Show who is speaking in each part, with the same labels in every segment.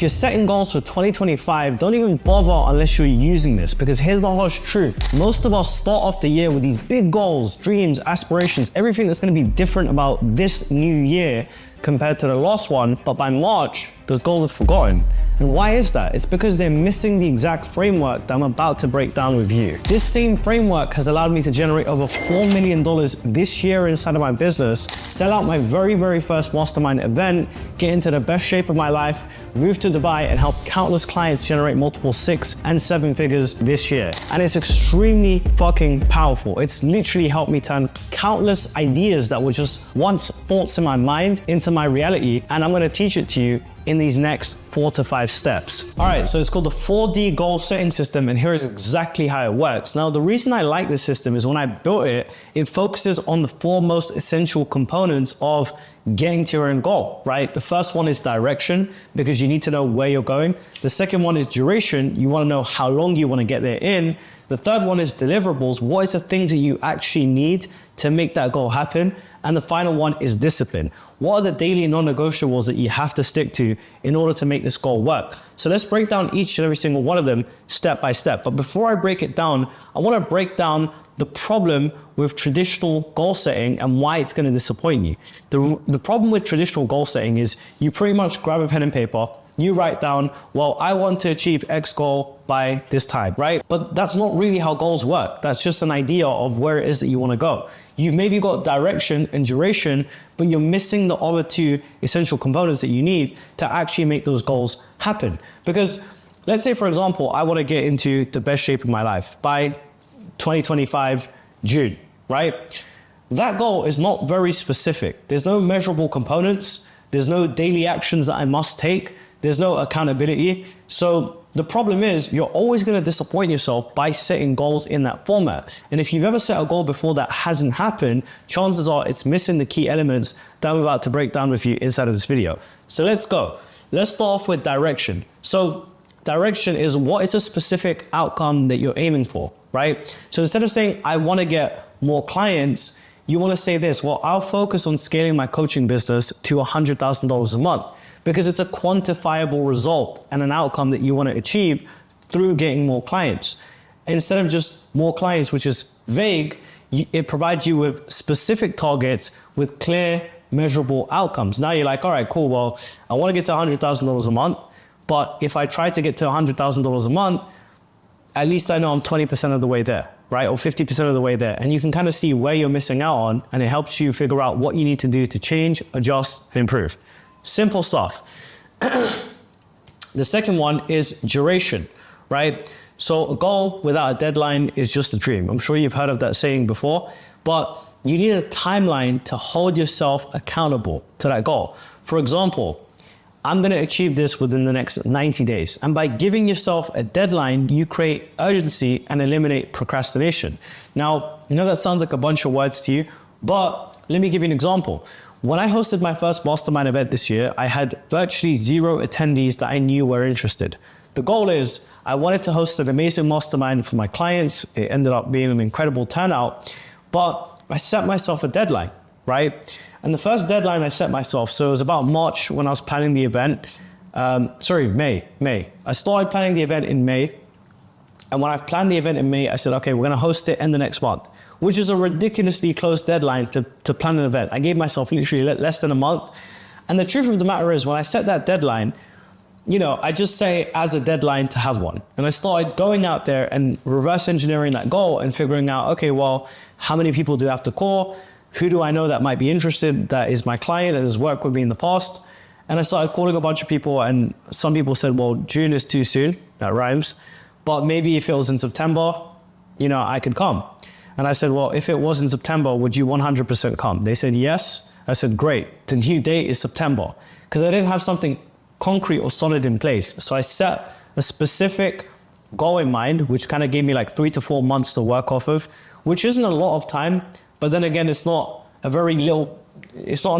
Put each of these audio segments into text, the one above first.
Speaker 1: If you're setting goals for 2025, don't even bother unless you're using this, because here's the harsh truth. Most of us start off the year with these big goals, dreams, aspirations, everything that's going to be different about this new year compared to the last one, but by March, those goals are forgotten. And why is that? It's because they're missing the exact framework that I'm about to break down with you. This same framework has allowed me to generate over $4 million this year inside of my business, sell out my very first mastermind event, get into the best shape of my life, move to Dubai, and help countless clients generate multiple 6 and 7 figures this year. And it's extremely fucking powerful. It's literally helped me turn countless ideas that were just once thoughts in my mind into my reality, and I'm gonna teach it to you in these next 4 to 5 steps. All right, so it's called the 4D goal setting system, and here is exactly how it works. Now, the reason I like this system is when I built it, it focuses on the 4 most essential components of getting to your end goal, right? The first one is direction, because you need to know where you're going. The second one is duration. You wanna know how long you wanna get there in. The third one is deliverables. What is the things that you actually need to make that goal happen? And the final one is discipline. What are the daily non-negotiables that you have to stick to in order to make this goal work? So let's break down each and every single one of them step by step. But before I break it down, I want to break down the problem with traditional goal setting and why it's going to disappoint you. The problem with traditional goal setting is you pretty much grab a pen and paper, you write down, well, I want to achieve X goal by this time, right? But that's not really how goals work. That's just an idea of where it is that you want to go. You've maybe got direction and duration, but you're missing the other 2 essential components that you need to actually make those goals happen. Because let's say, for example, I want to get into the best shape of my life by 2025 June, right? That goal is not very specific. There's no measurable components. There's no daily actions that I must take. There's no accountability. So the problem is you're always going to disappoint yourself by setting goals in that format. And if you've ever set a goal before that hasn't happened, chances are it's missing the key elements that I'm about to break down with you inside of this video. So let's go. Let's start off with direction. So direction is what is a specific outcome that you're aiming for, right? So instead of saying, I want to get more clients, you want to say this, well, I'll focus on scaling my coaching business to $100,000 a month, because it's a quantifiable result and an outcome that you want to achieve through getting more clients. Instead of just more clients, which is vague, it provides you with specific targets with clear, measurable outcomes. Now you're like, all right, cool, well, I want to get to $100,000 a month, but if I try to get to $100,000 a month, at least I know I'm 20% of the way there, right? Or 50% of the way there. And you can kind of see where you're missing out on, and it helps you figure out what you need to do to change, adjust, and improve. Simple stuff. The second one is duration, right? So a goal without a deadline is just a dream. I'm sure you've heard of that saying before, but you need a timeline to hold yourself accountable to that goal. For example, I'm going to achieve this within the next 90 days. And by giving yourself a deadline, you create urgency and eliminate procrastination. Now, I know that sounds like a bunch of words to you, but let me give you an example. When I hosted my first mastermind event this year, I had virtually 0 attendees that I knew were interested. The goal is I wanted to host an amazing mastermind for my clients. It ended up being an incredible turnout, but I set myself a deadline, right? And the first deadline I set myself, so it was about March when I was planning the event. May. I started planning the event in May. And when I planned the event in May, I said, okay, we're going to host it in the next month, which is a ridiculously close deadline to plan an event. I gave myself literally less than a month. And the truth of the matter is when I set that deadline, I just say as a deadline to have one. And I started going out there and reverse engineering that goal and figuring out, okay, well, how many people do I have to call? Who do I know that might be interested, that is my client and has worked with me in the past? And I started calling a bunch of people, and some people said, well, June is too soon. That rhymes. But maybe if it was in September, I could come. And I said, well, if it was in September, would you 100% come? They said, yes. I said, great. The new date is September. Because I didn't have something concrete or solid in place. So I set a specific goal in mind, which kind of gave me like 3 to 4 months to work off of, which isn't a lot of time. But then again, it's not an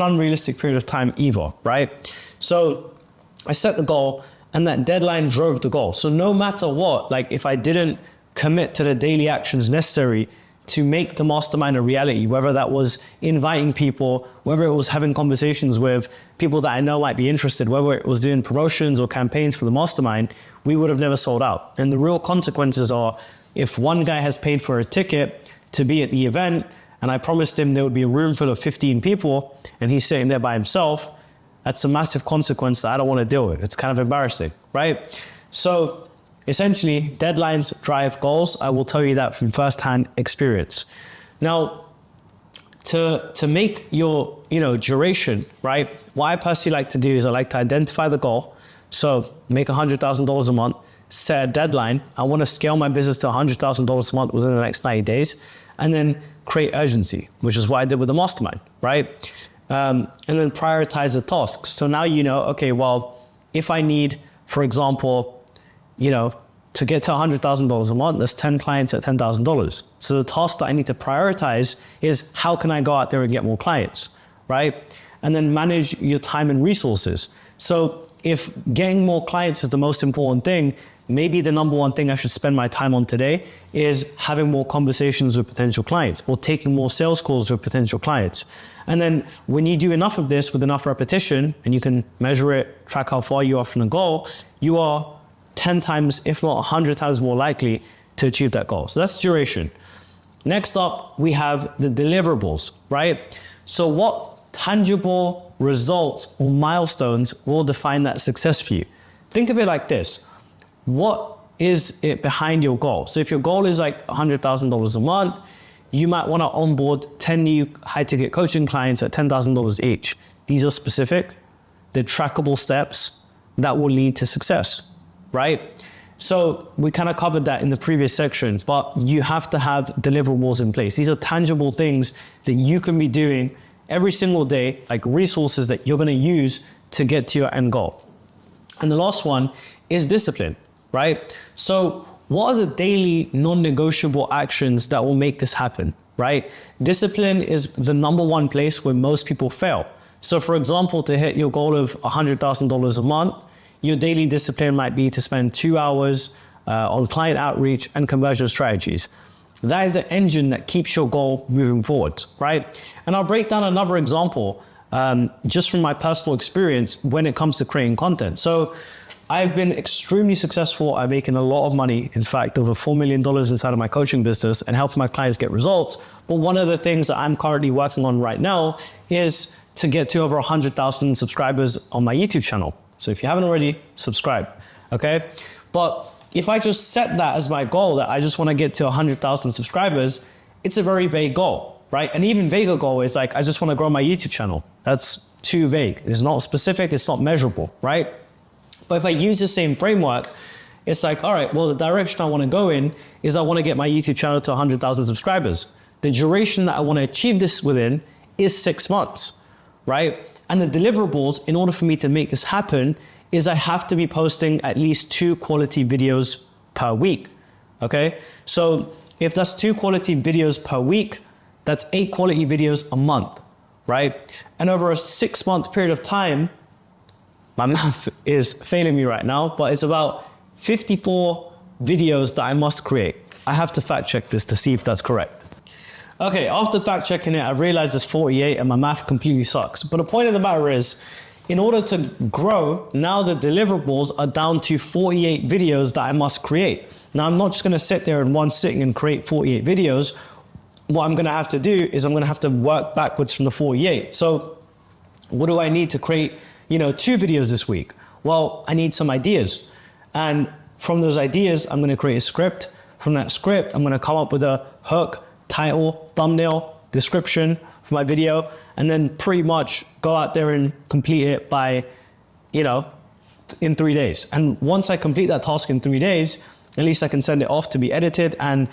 Speaker 1: unrealistic period of time either, right? So I set the goal, and that deadline drove the goal. So no matter what, like if I didn't commit to the daily actions necessary to make the mastermind a reality, whether that was inviting people, whether it was having conversations with people that I know might be interested, whether it was doing promotions or campaigns for the mastermind, we would have never sold out. And the real consequences are, if one guy has paid for a ticket to be at the event, and I promised him there would be a room full of 15 people, and he's sitting there by himself, that's a massive consequence that I don't want to deal with. It's kind of embarrassing, right? So essentially, deadlines drive goals. I will tell you that from firsthand experience. Now, to make your duration, right? What I personally like to do is I like to identify the goal. So make $100,000 a month, set a deadline. I want to scale my business to $100,000 a month within the next 90 days, and then create urgency, which is what I did with the mastermind, right? And then prioritize the tasks. So now you know, okay, well, if I need, for example, to get to $100,000 a month, there's 10 clients at $10,000. So the task that I need to prioritize is, how can I go out there and get more clients, right? And then manage your time and resources. So if getting more clients is the most important thing, maybe the number one thing I should spend my time on today is having more conversations with potential clients, or taking more sales calls with potential clients. And then when you do enough of this with enough repetition, and you can measure it, track how far you are from the goal, you are 10 times, if not 100 times more likely to achieve that goal. So that's duration. Next up, we have the deliverables, right? So what tangible results or milestones will define that success for you? Think of it like this. What is it behind your goal? So if your goal is like $100,000 a month, you might want to onboard 10 new high-ticket coaching clients at $10,000 each. These are specific, they're trackable steps that will lead to success, right? So we kind of covered that in the previous section, but you have to have deliverables in place. These are tangible things that you can be doing every single day, like resources that you're going to use to get to your end goal. And the last one is discipline, right? So what are the daily non-negotiable actions that will make this happen, right? Discipline is the number one place where most people fail. So for example, to hit your goal of $100,000 a month, your daily discipline might be to spend 2 hours on client outreach and conversion strategies. That is the engine that keeps your goal moving forward, right? And I'll break down another example just from my personal experience when it comes to creating content. So I've been extremely successful at making a lot of money. In fact, over $4 million inside of my coaching business and helping my clients get results. But one of the things that I'm currently working on right now is to get to over 100,000 subscribers on my YouTube channel. So if you haven't already, subscribe, okay? But if I just set that as my goal, that I just want to get to 100,000 subscribers, it's a very vague goal, right? An even vaguer goal is like, I just want to grow my YouTube channel. That's too vague. It's not specific, it's not measurable, right? But if I use the same framework, it's like, all right, well, the direction I want to go in is I want to get my YouTube channel to 100,000 subscribers. The duration that I want to achieve this within is 6 months, right? And the deliverables, in order for me to make this happen, is I have to be posting at least 2 quality videos per week, okay? So if that's 2 quality videos per week, that's 8 quality videos a month, right? And over a 6-month period of time, my math is failing me right now, but it's about 54 videos that I must create. I have to fact check this to see if that's correct. Okay, after fact checking it, I realized it's 48 and my math completely sucks. But the point of the matter is, in order to grow, now the deliverables are down to 48 videos that I must create. Now, I'm not just gonna sit there in one sitting and create 48 videos. What I'm gonna have to do is I'm gonna have to work backwards from the 48. So what do I need to create, 2 videos this week? Well, I need some ideas. And from those ideas, I'm gonna create a script. From that script, I'm gonna come up with a hook, title, thumbnail, description for my video, and then pretty much go out there and complete it by, in 3 days. And once I complete that task in 3 days, at least I can send it off to be edited. And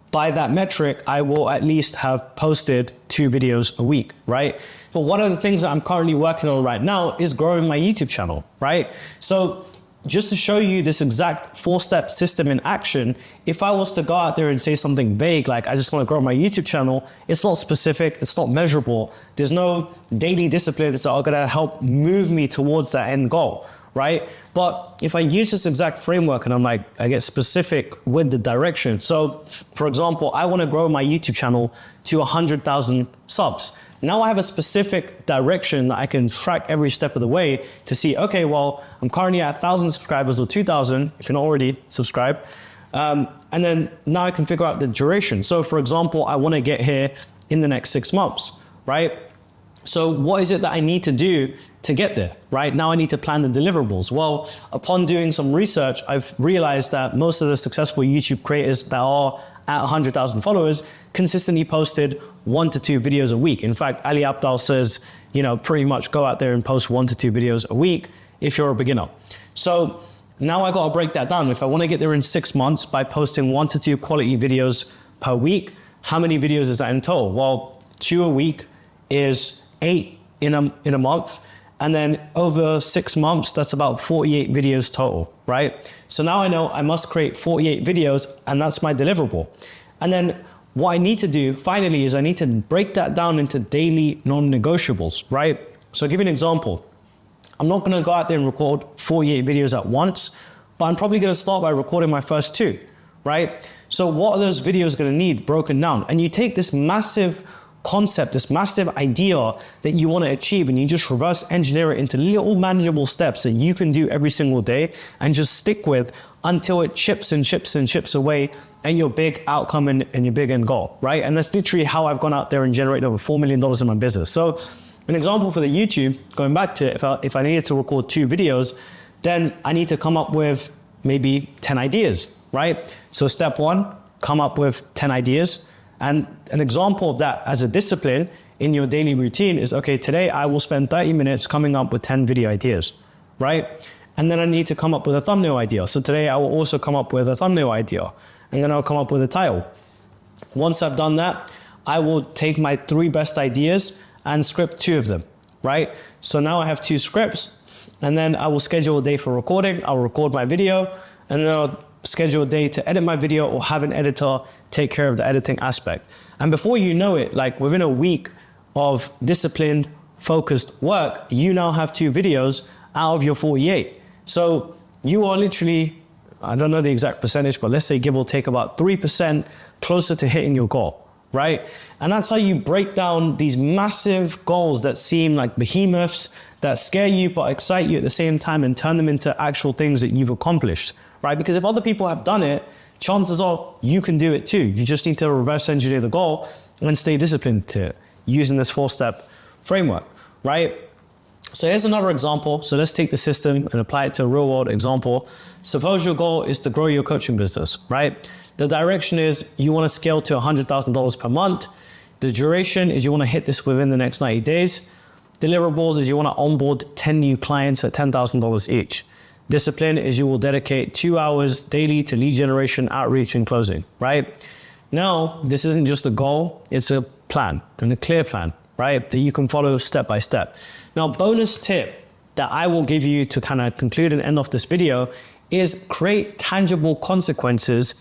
Speaker 1: by that metric, I will at least have posted 2 videos a week, right? But one of the things that I'm currently working on right now is growing my YouTube channel, right? So just to show you this exact 4-step system in action, if I was to go out there and say something vague, like I just want to grow my YouTube channel, it's not specific, it's not measurable. There's no daily disciplines that are going to help move me towards that end goal, right? But if I use this exact framework and I get specific with the direction. So for example, I want to grow my YouTube channel to 100,000 subs. Now I have a specific direction that I can track every step of the way to see, okay, well, I'm currently at 1,000 subscribers or 2,000, if you're not already subscribed. And then now I can figure out the duration. So for example, I want to get here in the next 6 months, right? So what is it that I need to do to get there, right? Now I need to plan the deliverables. Well, upon doing some research, I've realized that most of the successful YouTube creators that are at 100,000 followers consistently posted 1 to 2 videos a week. In fact, Ali Abdaal says, pretty much go out there and post 1 to 2 videos a week if you're a beginner. So now I got to break that down. If I want to get there in 6 months by posting 1 to 2 quality videos per week, how many videos is that in total? Well, 2 a week is 8 in a month. And then over 6 months, that's about 48 videos total, right? So now I know I must create 48 videos and that's my deliverable. And then what I need to do finally is I need to break that down into daily non-negotiables, right? So I'll give you an example. I'm not gonna go out there and record 48 videos at once, but I'm probably gonna start by recording my first 2, right? So what are those videos gonna need broken down? And you take this massive concept, this massive idea that you want to achieve, and you just reverse engineer it into little manageable steps that you can do every single day and just stick with until it chips and chips and chips away at your big outcome and your big end goal, right? And that's literally how I've gone out there and generated over $4 million in my business. So an example for the YouTube, going back to it, if I needed to record 2 videos, then I need to come up with maybe 10 ideas, right? So step 1, come up with 10 ideas. And an example of that as a discipline in your daily routine is, okay, today I will spend 30 minutes coming up with 10 video ideas, right? And then I need to come up with a thumbnail idea. So today I will also come up with a thumbnail idea, and then I'll come up with a title. Once I've done that, I will take my 3 best ideas and script 2 of them, right? So now I have 2 scripts, and then I will schedule a day for recording. I'll record my video, and then I'll schedule a day to edit my video or have an editor take care of the editing aspect. And before you know it, within a week of disciplined, focused work, you now have 2 videos out of your 48. So you are literally, I don't know the exact percentage, but let's say give or take about 3% closer to hitting your goal, right? And that's how you break down these massive goals that seem like behemoths, that scare you but excite you at the same time, and turn them into actual things that you've accomplished, right? Because if other people have done it, chances are you can do it too. You just need to reverse engineer the goal and stay disciplined to it using this 4-step framework, right? So here's another example. So let's take the system and apply it to a real world example. Suppose your goal is to grow your coaching business, right? The direction is you want to scale to $100,000 per month. The duration is you want to hit this within the next 90 days. Deliverables is you want to onboard 10 new clients at $10,000 each. Discipline is you will dedicate 2 hours daily to lead generation, outreach, and closing, right? Now, this isn't just a goal, it's a plan, and a clear plan, right? That you can follow step by step. Now, bonus tip that I will give you to kind of conclude and end off this video is create tangible consequences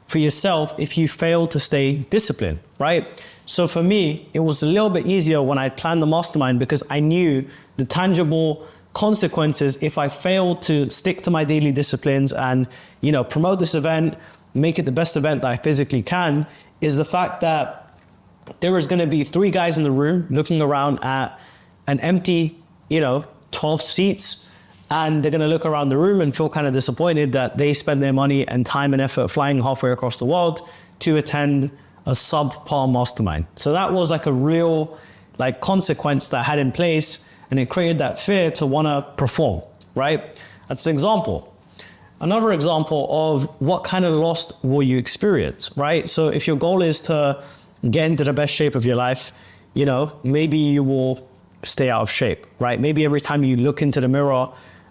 Speaker 1: for yourself if you fail to stay disciplined, right? So for me, it was a little bit easier when I planned the mastermind because I knew the tangible consequences if I failed to stick to my daily disciplines and, promote this event, make it the best event that I physically can, is the fact that there is going to be 3 guys in the room looking around at an empty, 12 seats, and they're going to look around the room and feel kind of disappointed that they spend their money and time and effort flying halfway across the world to attend a subpar mastermind. So that was like a real consequence that I had in place, and it created that fear to want to perform, right? That's an example. Another example of what kind of loss will you experience, right? So if your goal is to get into the best shape of your life, maybe you will stay out of shape, right? Maybe every time you look into the mirror,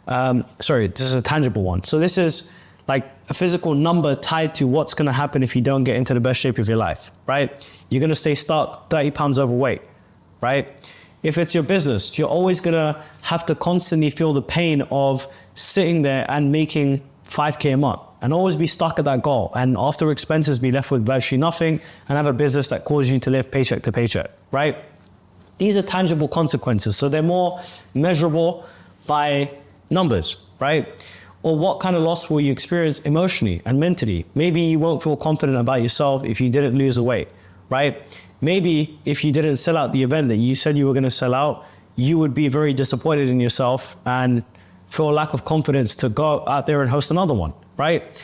Speaker 1: this is a tangible one. So this is like a physical number tied to what's going to happen if you don't get into the best shape of your life, right? You're going to stay stuck 30 pounds overweight, right? If it's your business, you're always going to have to constantly feel the pain of sitting there and making 5K a month and always be stuck at that goal. And after expenses, be left with virtually nothing and have a business that causes you to live paycheck to paycheck, right? These are tangible consequences. So they're more measurable by numbers, right? Or what kind of loss will you experience emotionally and mentally? Maybe you won't feel confident about yourself if you didn't lose the weight, right? Maybe if you didn't sell out the event that you said you were going to sell out, you would be very disappointed in yourself and feel a lack of confidence to go out there and host another one, right?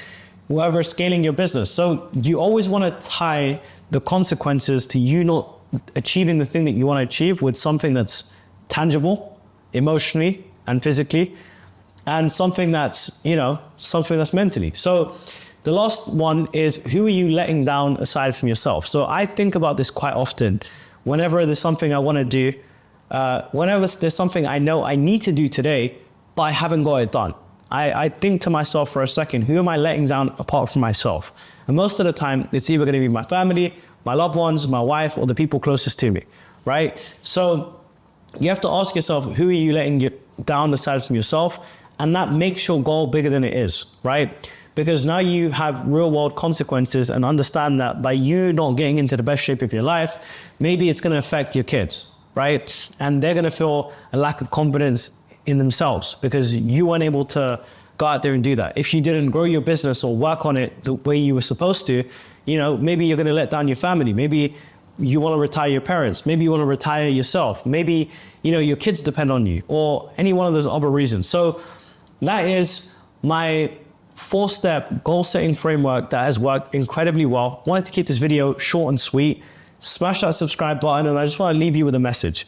Speaker 1: Whoever scaling your business. So you always want to tie the consequences to you not achieving the thing that you want to achieve with something that's tangible, emotionally and physically, and something that's, something that's mentally. So the last one is, who are you letting down aside from yourself? So I think about this quite often. Whenever there's something I want to do, whenever there's something I know I need to do today, but I haven't got it done, I think to myself for a second, who am I letting down apart from myself? And most of the time, it's either going to be my family, my loved ones, my wife, or the people closest to me, right? So you have to ask yourself, who are you letting down aside from yourself? And that makes your goal bigger than it is, right? Because now you have real world consequences, and understand that by you not getting into the best shape of your life, maybe it's going to affect your kids, right? And they're going to feel a lack of confidence in themselves because you weren't able to go out there and do that. If you didn't grow your business or work on it the way you were supposed to, maybe you're going to let down your family. Maybe you want to retire your parents. Maybe you want to retire yourself. Maybe, your kids depend on you, or any one of those other reasons. So that is my 4-step goal setting framework that has worked incredibly well. Wanted to keep this video short and sweet. Smash that subscribe button, and I just want to leave you with a message.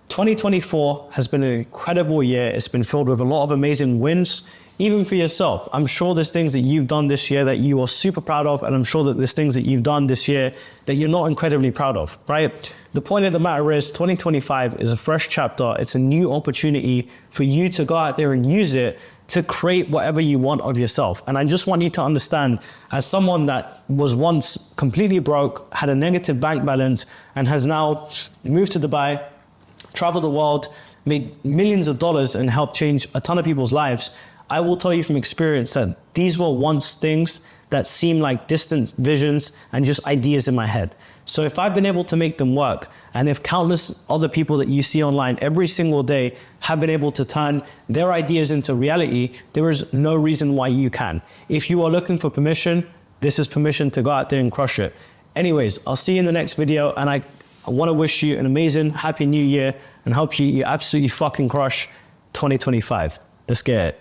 Speaker 1: 2024 has been an incredible year. It's been filled with a lot of amazing wins, even for yourself. I'm sure there's things that you've done this year that you are super proud of, and I'm sure that there's things that you've done this year that you're not incredibly proud of, right? The point of the matter is 2025 is a fresh chapter. It's a new opportunity for you to go out there and use it to create whatever you want of yourself. And I just want you to understand, as someone that was once completely broke, had a negative bank balance, and has now moved to Dubai, traveled the world, made millions of dollars, and helped change a ton of people's lives, I will tell you from experience that these were once things that seem like distant visions and just ideas in my head. So if I've been able to make them work, and if countless other people that you see online every single day have been able to turn their ideas into reality, there is no reason why you can. If you are looking for permission, this is permission to go out there and crush it. Anyways, I'll see you in the next video, and I want to wish you an amazing, happy new year, and hope you absolutely fucking crush 2025. Let's get it.